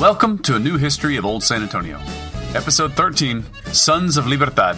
Welcome to a new history of Old San Antonio. Episode 13, Sons of Libertad.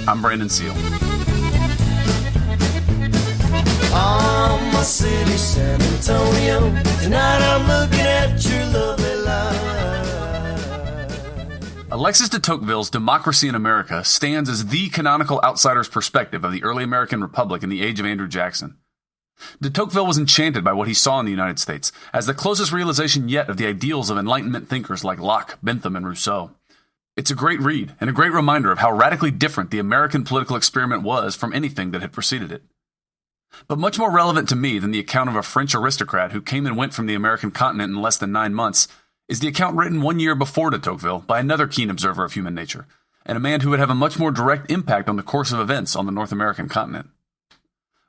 I'm Brandon Seal. Oh, my city, San Antonio. Tonight I'm looking at your lovely life. Alexis de Tocqueville's Democracy in America stands as the canonical outsider's perspective of the early American Republic in the age of Andrew Jackson. De Tocqueville was enchanted by what he saw in the United States as the closest realization yet of the ideals of Enlightenment thinkers like Locke, Bentham, and Rousseau. It's a great read and a great reminder of how radically different the American political experiment was from anything that had preceded it. But much more relevant to me than the account of a French aristocrat who came and went from the American continent in less than 9 months is the account written 1 year before de Tocqueville by another keen observer of human nature, and a man who would have a much more direct impact on the course of events on the North American continent.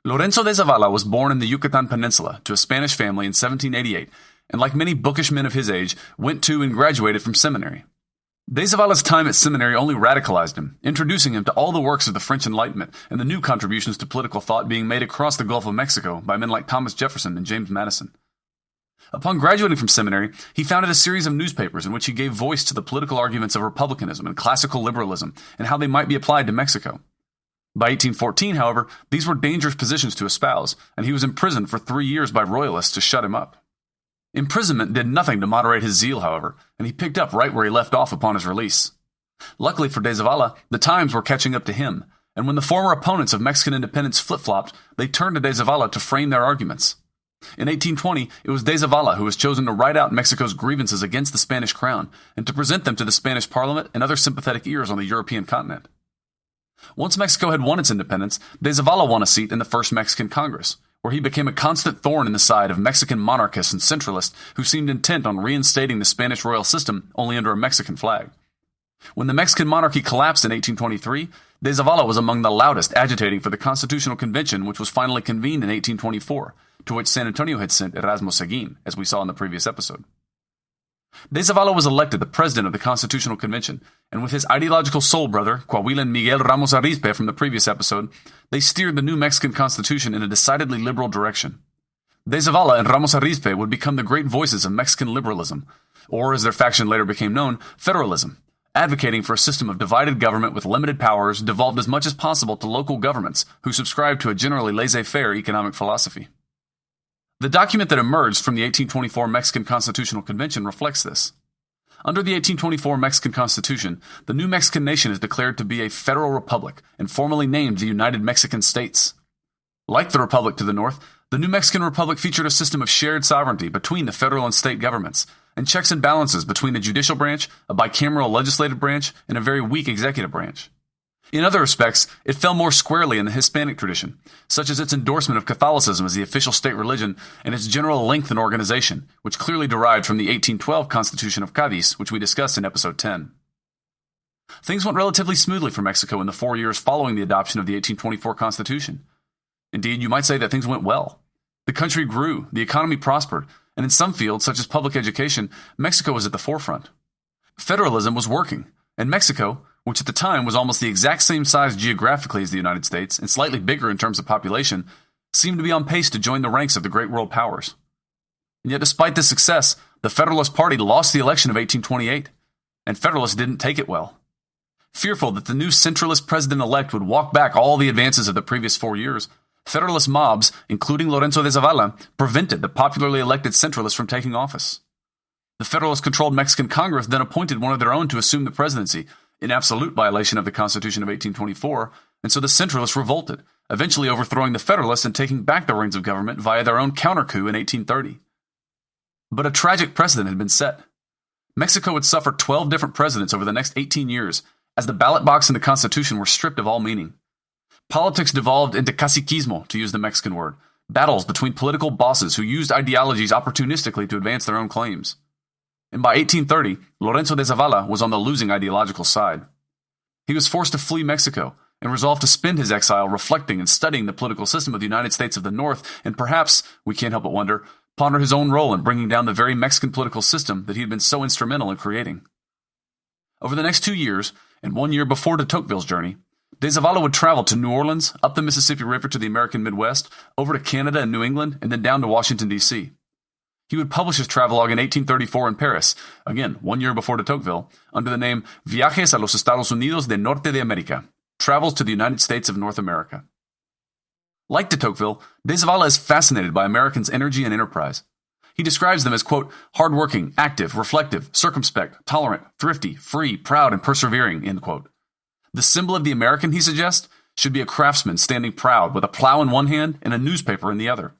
Lorenzo de Zavala was born in the Yucatan Peninsula to a Spanish family in 1788, and like many bookish men of his age, went to and graduated from seminary. De Zavala's time at seminary only radicalized him, introducing him to all the works of the French Enlightenment and the new contributions to political thought being made across the Gulf of Mexico by men like Thomas Jefferson and James Madison. Upon graduating from seminary, he founded a series of newspapers in which he gave voice to the political arguments of republicanism and classical liberalism and how they might be applied to Mexico. By 1814, however, these were dangerous positions to espouse, and he was imprisoned for 3 years by royalists to shut him up. Imprisonment did nothing to moderate his zeal, however, and he picked up right where he left off upon his release. Luckily for de Zavala, the times were catching up to him, and when the former opponents of Mexican independence flip-flopped, they turned to de Zavala to frame their arguments. In 1820, it was de Zavala who was chosen to write out Mexico's grievances against the Spanish crown and to present them to the Spanish Parliament and other sympathetic ears on the European continent. Once Mexico had won its independence, de Zavala won a seat in the First Mexican Congress, where he became a constant thorn in the side of Mexican monarchists and centralists who seemed intent on reinstating the Spanish royal system only under a Mexican flag. When the Mexican monarchy collapsed in 1823, de Zavala was among the loudest agitating for the Constitutional Convention, which was finally convened in 1824, to which San Antonio had sent Erasmo Seguin, as we saw in the previous episode. De Zavala was elected the president of the Constitutional Convention, and with his ideological soul brother, Coahuilan Miguel Ramos Arizpe from the previous episode, they steered the new Mexican Constitution in a decidedly liberal direction. De Zavala and Ramos Arizpe would become the great voices of Mexican liberalism, or as their faction later became known, federalism, advocating for a system of divided government with limited powers devolved as much as possible to local governments who subscribed to a generally laissez-faire economic philosophy. The document that emerged from the 1824 Mexican Constitutional Convention reflects this. Under the 1824 Mexican Constitution, the new Mexican nation is declared to be a federal republic and formally named the United Mexican States. Like the republic to the north, the new Mexican republic featured a system of shared sovereignty between the federal and state governments, and checks and balances between the judicial branch, a bicameral legislative branch, and a very weak executive branch. In other respects, it fell more squarely in the Hispanic tradition, such as its endorsement of Catholicism as the official state religion and its general length and organization, which clearly derived from the 1812 Constitution of Cádiz, which we discussed in episode 10. Things went relatively smoothly for Mexico in the 4 years following the adoption of the 1824 Constitution. Indeed, you might say that things went well. The country grew, the economy prospered, and in some fields, such as public education, Mexico was at the forefront. Federalism was working, and Mexico, which at the time was almost the exact same size geographically as the United States and slightly bigger in terms of population, seemed to be on pace to join the ranks of the great world powers. And yet despite this success, the Federalist Party lost the election of 1828, and Federalists didn't take it well. Fearful that the new centralist president-elect would walk back all the advances of the previous 4 years, Federalist mobs, including Lorenzo de Zavala, prevented the popularly elected centralists from taking office. The Federalist-controlled Mexican Congress then appointed one of their own to assume the presidency, in absolute violation of the Constitution of 1824, and so the Centralists revolted, eventually overthrowing the Federalists and taking back the reins of government via their own counter-coup in 1830. But a tragic precedent had been set. Mexico would suffer 12 different presidents over the next 18 years, as the ballot box and the Constitution were stripped of all meaning. Politics devolved into caciquismo, to use the Mexican word, battles between political bosses who used ideologies opportunistically to advance their own claims. And by 1830, Lorenzo de Zavala was on the losing ideological side. He was forced to flee Mexico and resolved to spend his exile reflecting and studying the political system of the United States of the North and perhaps, we can't help but wonder, ponder his own role in bringing down the very Mexican political system that he had been so instrumental in creating. Over the next 2 years, and 1 year before de Tocqueville's journey, de Zavala would travel to New Orleans, up the Mississippi River to the American Midwest, over to Canada and New England, and then down to Washington, D.C. He would publish his travelogue in 1834 in Paris, again, 1 year before de Tocqueville, under the name Viajes a los Estados Unidos de Norte de América, Travels to the United States of North America. Like de Tocqueville, de Zavala is fascinated by Americans' energy and enterprise. He describes them as, quote, hardworking, active, reflective, circumspect, tolerant, thrifty, free, proud, and persevering, end quote. The symbol of the American, he suggests, should be a craftsman standing proud with a plow in one hand and a newspaper in the other.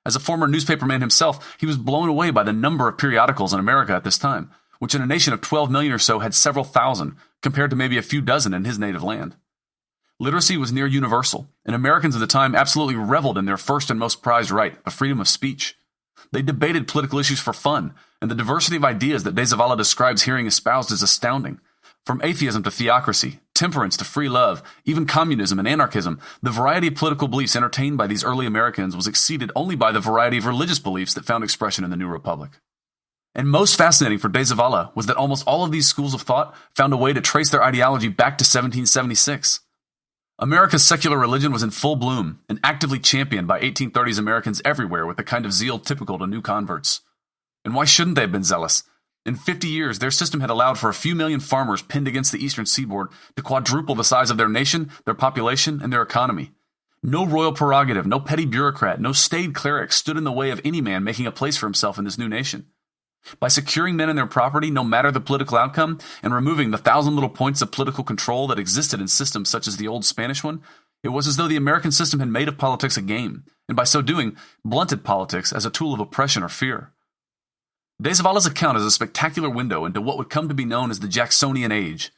As a former newspaperman himself, he was blown away by the number of periodicals in America at this time, which in a nation of 12 million or so had several thousand, compared to maybe a few dozen in his native land. Literacy was near universal, and Americans of the time absolutely reveled in their first and most prized right, the freedom of speech. They debated political issues for fun, and the diversity of ideas that de Zavala describes hearing espoused is astounding. From atheism to theocracy, temperance to free love, even communism and anarchism, the variety of political beliefs entertained by these early Americans was exceeded only by the variety of religious beliefs that found expression in the new republic. And most fascinating for de Zavala was that almost all of these schools of thought found a way to trace their ideology back to 1776. America's secular religion was in full bloom and actively championed by 1830s Americans everywhere with the kind of zeal typical to new converts. And why shouldn't they have been zealous? In 50 years, their system had allowed for a few million farmers pinned against the eastern seaboard to quadruple the size of their nation, their population, and their economy. No royal prerogative, no petty bureaucrat, no staid cleric stood in the way of any man making a place for himself in this new nation. By securing men and their property, no matter the political outcome, and removing the 1,000 little points of political control that existed in systems such as the old Spanish one, it was as though the American system had made of politics a game, and by so doing, blunted politics as a tool of oppression or fear. De Zavala's account is a spectacular window into what would come to be known as the Jacksonian Age.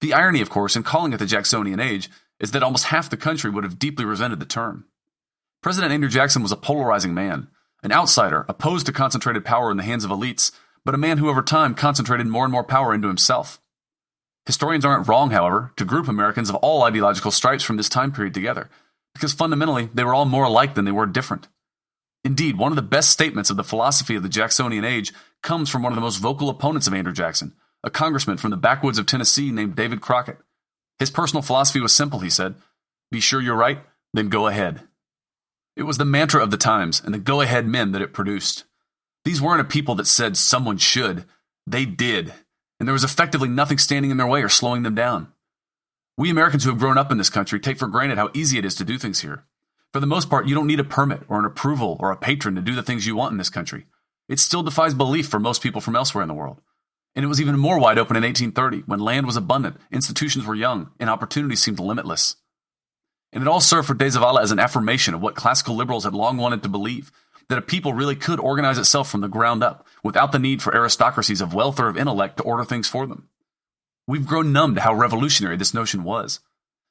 The irony, of course, in calling it the Jacksonian Age is that almost half the country would have deeply resented the term. President Andrew Jackson was a polarizing man, an outsider opposed to concentrated power in the hands of elites, but a man who over time concentrated more and more power into himself. Historians aren't wrong, however, to group Americans of all ideological stripes from this time period together, because fundamentally they were all more alike than they were different. Indeed, one of the best statements of the philosophy of the Jacksonian Age comes from one of the most vocal opponents of Andrew Jackson, a congressman from the backwoods of Tennessee named David Crockett. His personal philosophy was simple, he said. Be sure you're right, then go ahead. It was the mantra of the times and the go-ahead men that it produced. These weren't a people that said someone should. They did. And there was effectively nothing standing in their way or slowing them down. We Americans who have grown up in this country take for granted how easy it is to do things here. For the most part, you don't need a permit or an approval or a patron to do the things you want in this country. It still defies belief for most people from elsewhere in the world. And it was even more wide open in 1830, when land was abundant, institutions were young, and opportunities seemed limitless. And it all served for de Zavala as an affirmation of what classical liberals had long wanted to believe, that a people really could organize itself from the ground up, without the need for aristocracies of wealth or of intellect to order things for them. We've grown numb to how revolutionary this notion was.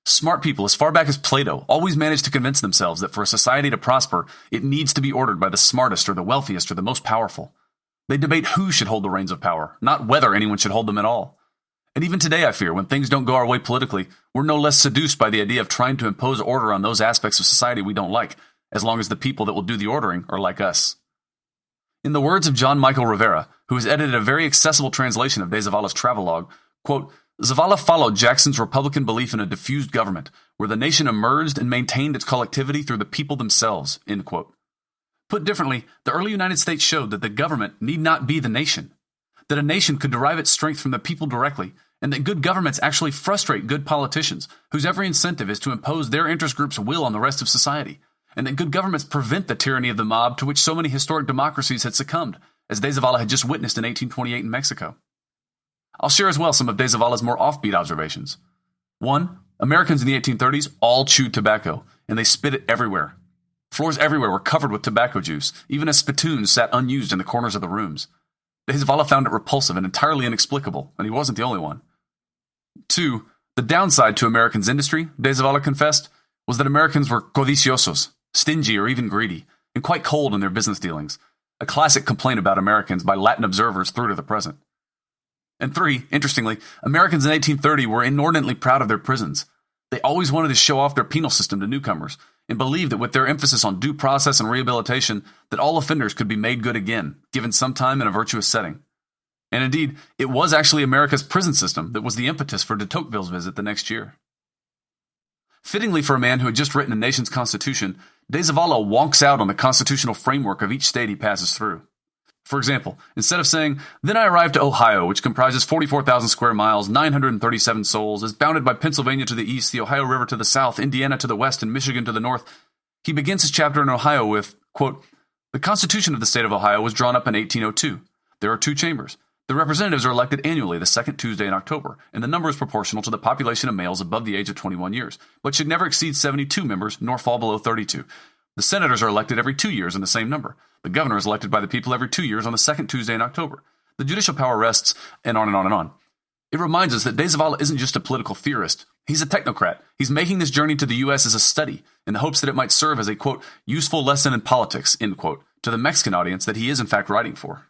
Smart people, as far back as Plato, always managed to convince themselves that for a society to prosper, it needs to be ordered by the smartest or the wealthiest or the most powerful. They debate who should hold the reins of power, not whether anyone should hold them at all. And even today, I fear, when things don't go our way politically, we're no less seduced by the idea of trying to impose order on those aspects of society we don't like, as long as the people that will do the ordering are like us. In the words of John Michael Rivera, who has edited a very accessible translation of de Zavala's travelogue, quote, Zavala followed Jackson's Republican belief in a diffused government, where the nation emerged and maintained its collectivity through the people themselves, end quote. Put differently, the early United States showed that the government need not be the nation, that a nation could derive its strength from the people directly, and that good governments actually frustrate good politicians, whose every incentive is to impose their interest group's will on the rest of society, and that good governments prevent the tyranny of the mob to which so many historic democracies had succumbed, as de Zavala had just witnessed in 1828 in Mexico. I'll share as well some of de Zavala's more offbeat observations. 1. Americans in the 1830s all chewed tobacco, and they spit it everywhere. Floors everywhere were covered with tobacco juice, even as spittoons sat unused in the corners of the rooms. De Zavala found it repulsive and entirely inexplicable, and he wasn't the only one. 2. The downside to Americans' industry, de Zavala confessed, was that Americans were codiciosos, stingy or even greedy, and quite cold in their business dealings, a classic complaint about Americans by Latin observers through to the present. And 3, interestingly, Americans in 1830 were inordinately proud of their prisons. They always wanted to show off their penal system to newcomers, and believed that with their emphasis on due process and rehabilitation, that all offenders could be made good again, given some time in a virtuous setting. And indeed, it was actually America's prison system that was the impetus for de Tocqueville's visit the next year. Fittingly for a man who had just written a nation's constitution, de Zavala wonks out on the constitutional framework of each state he passes through. For example, instead of saying, "Then I arrived to Ohio, which comprises 44,000 square miles, 937 souls, is bounded by Pennsylvania to the east, the Ohio River to the south, Indiana to the west, and Michigan to the north," he begins his chapter in Ohio with, quote, "The Constitution of the state of Ohio was drawn up in 1802. There are 2 chambers. The representatives are elected annually the second Tuesday in October, and the number is proportional to the population of males above the age of 21 years, but should never exceed 72 members, nor fall below 32. The senators are elected every 2 years in the same number. The governor is elected by the people every 2 years on the second Tuesday in October. The judicial power rests," and on and on and on. It reminds us that de Zavala isn't just a political theorist. He's a technocrat. He's making this journey to the U.S. as a study, in the hopes that it might serve as a, quote, "useful lesson in politics," end quote, to the Mexican audience that he is in fact writing for.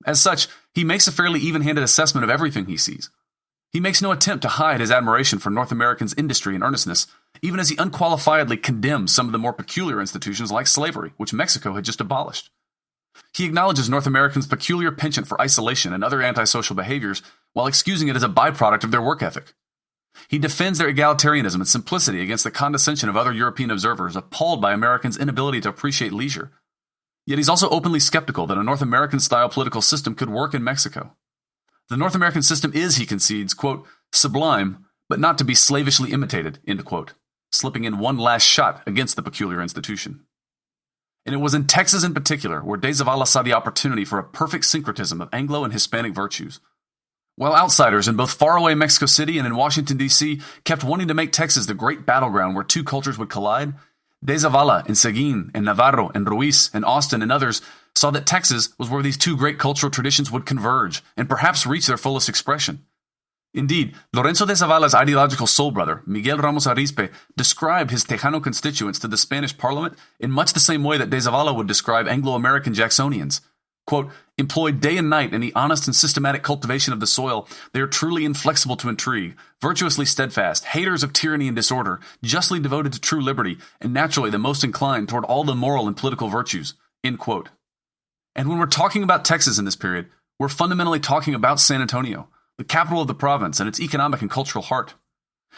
As such, he makes a fairly even-handed assessment of everything he sees. He makes no attempt to hide his admiration for North Americans' industry and earnestness, even as he unqualifiedly condemns some of the more peculiar institutions like slavery, which Mexico had just abolished. He acknowledges North Americans' peculiar penchant for isolation and other antisocial behaviors, while excusing it as a byproduct of their work ethic. He defends their egalitarianism and simplicity against the condescension of other European observers, appalled by Americans' inability to appreciate leisure. Yet he's also openly skeptical that a North American-style political system could work in Mexico. The North American system is, he concedes, quote, "sublime, but not to be slavishly imitated," end quote, slipping in one last shot against the peculiar institution. And it was in Texas in particular where de Zavala saw the opportunity for a perfect syncretism of Anglo and Hispanic virtues. While outsiders in both faraway Mexico City and in Washington, D.C. kept wanting to make Texas the great battleground where 2 cultures would collide, de Zavala and Seguin and Navarro and Ruiz and Austin and others saw that Texas was where these 2 great cultural traditions would converge and perhaps reach their fullest expression. Indeed, Lorenzo de Zavala's ideological soul brother, Miguel Ramos Arizpe, described his Tejano constituents to the Spanish Parliament in much the same way that de Zavala would describe Anglo-American Jacksonians. Quote, "Employed day and night in the honest and systematic cultivation of the soil, they are truly inflexible to intrigue, virtuously steadfast, haters of tyranny and disorder, justly devoted to true liberty, and naturally the most inclined toward all the moral and political virtues." End quote. And when we're talking about Texas in this period, we're fundamentally talking about San Antonio, the capital of the province and its economic and cultural heart.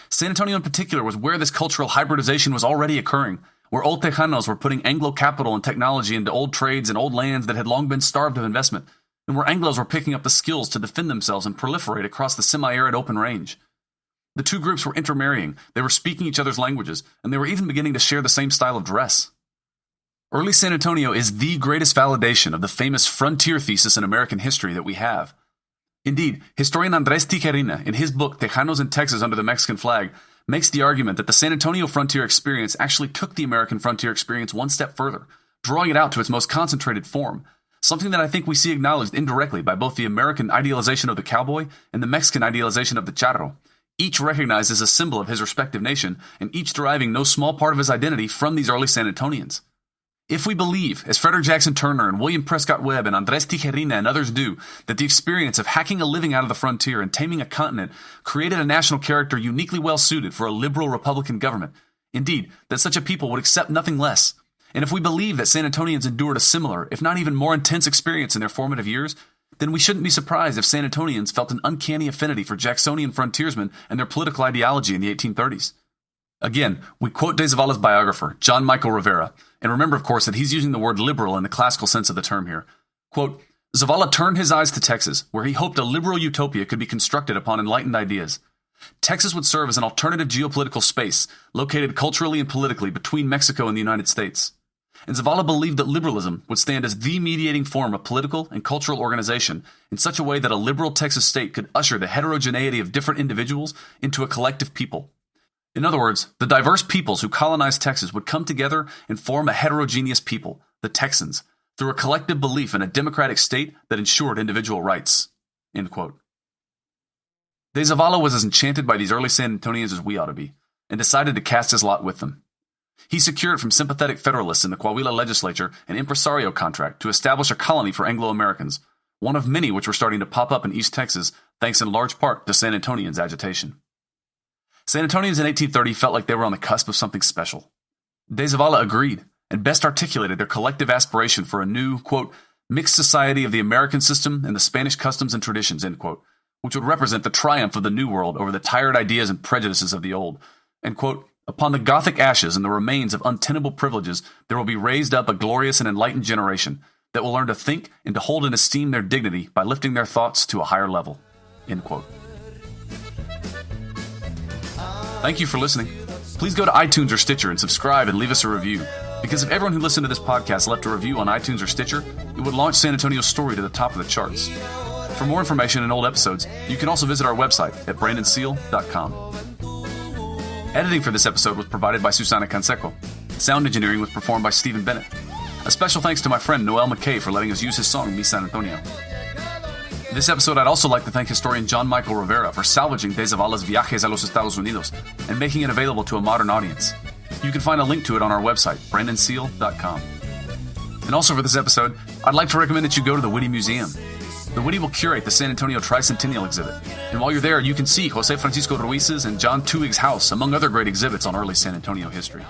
San Antonio in particular was where this cultural hybridization was already occurring, where old Tejanos were putting Anglo capital and technology into old trades and old lands that had long been starved of investment, and where Anglos were picking up the skills to defend themselves and proliferate across the semi-arid open range. The 2 groups were intermarrying, they were speaking each other's languages, and they were even beginning to share the same style of dress. Early San Antonio is the greatest validation of the famous frontier thesis in American history that we have. Indeed, historian Andrés Tijerina, in his book Tejanos in Texas Under the Mexican Flag, makes the argument that the San Antonio frontier experience actually took the American frontier experience one step further, drawing it out to its most concentrated form, something that I think we see acknowledged indirectly by both the American idealization of the cowboy and the Mexican idealization of the charro, each recognized as a symbol of his respective nation, and each deriving no small part of his identity from these early San Antonians. If we believe, as Frederick Jackson Turner and William Prescott Webb and Andrés Tijerina and others do, that the experience of hacking a living out of the frontier and taming a continent created a national character uniquely well suited for a liberal Republican government, indeed, that such a people would accept nothing less, and if we believe that San Antonians endured a similar, if not even more intense experience in their formative years, then we shouldn't be surprised if San Antonians felt an uncanny affinity for Jacksonian frontiersmen and their political ideology in the 1830s. Again, we quote de Zavala's biographer, John Michael Rivera, and remember, of course, that he's using the word liberal in the classical sense of the term here. Quote, "Zavala turned his eyes to Texas, where he hoped a liberal utopia could be constructed upon enlightened ideas. Texas would serve as an alternative geopolitical space, located culturally and politically between Mexico and the United States. And Zavala believed that liberalism would stand as the mediating form of political and cultural organization in such a way that a liberal Texas state could usher the heterogeneity of different individuals into a collective people. In other words, the diverse peoples who colonized Texas would come together and form a heterogeneous people, the Texans, through a collective belief in a democratic state that ensured individual rights." End quote. De Zavala was as enchanted by these early San Antonians as we ought to be, and decided to cast his lot with them. He secured from sympathetic Federalists in the Coahuila legislature an impresario contract to establish a colony for Anglo-Americans, one of many which were starting to pop up in East Texas, thanks in large part to San Antonians' agitation. San Antonians in 1830 felt like they were on the cusp of something special. De Zavala agreed, and best articulated their collective aspiration for a new, quote, "mixed society of the American system and the Spanish customs and traditions," end quote, which would represent the triumph of the New World over the tired ideas and prejudices of the Old, and, quote, "upon the Gothic ashes and the remains of untenable privileges, there will be raised up a glorious and enlightened generation, that will learn to think and to hold and esteem their dignity by lifting their thoughts to a higher level." End quote. Thank you for listening. Please go to iTunes or Stitcher and subscribe and leave us a review. Because if everyone who listened to this podcast left a review on iTunes or Stitcher, it would launch San Antonio's story to the top of the charts. For more information and old episodes, you can also visit our website at brandonseal.com. Editing for this episode was provided by Susana Canseco. Sound engineering was performed by Stephen Bennett. A special thanks to my friend Noel McKay for letting us use his song, Mi San Antonio. This episode, I'd also like to thank historian John Michael Rivera for salvaging de Zavala's Viajes a los Estados Unidos and making it available to a modern audience. You can find a link to it on our website, brandonseal.com. And also for this episode, I'd like to recommend that you go to the Whitty Museum. The Whitty will curate the San Antonio Tricentennial exhibit. And while you're there, you can see Jose Francisco Ruiz's and John Tuig's house, among other great exhibits on early San Antonio history.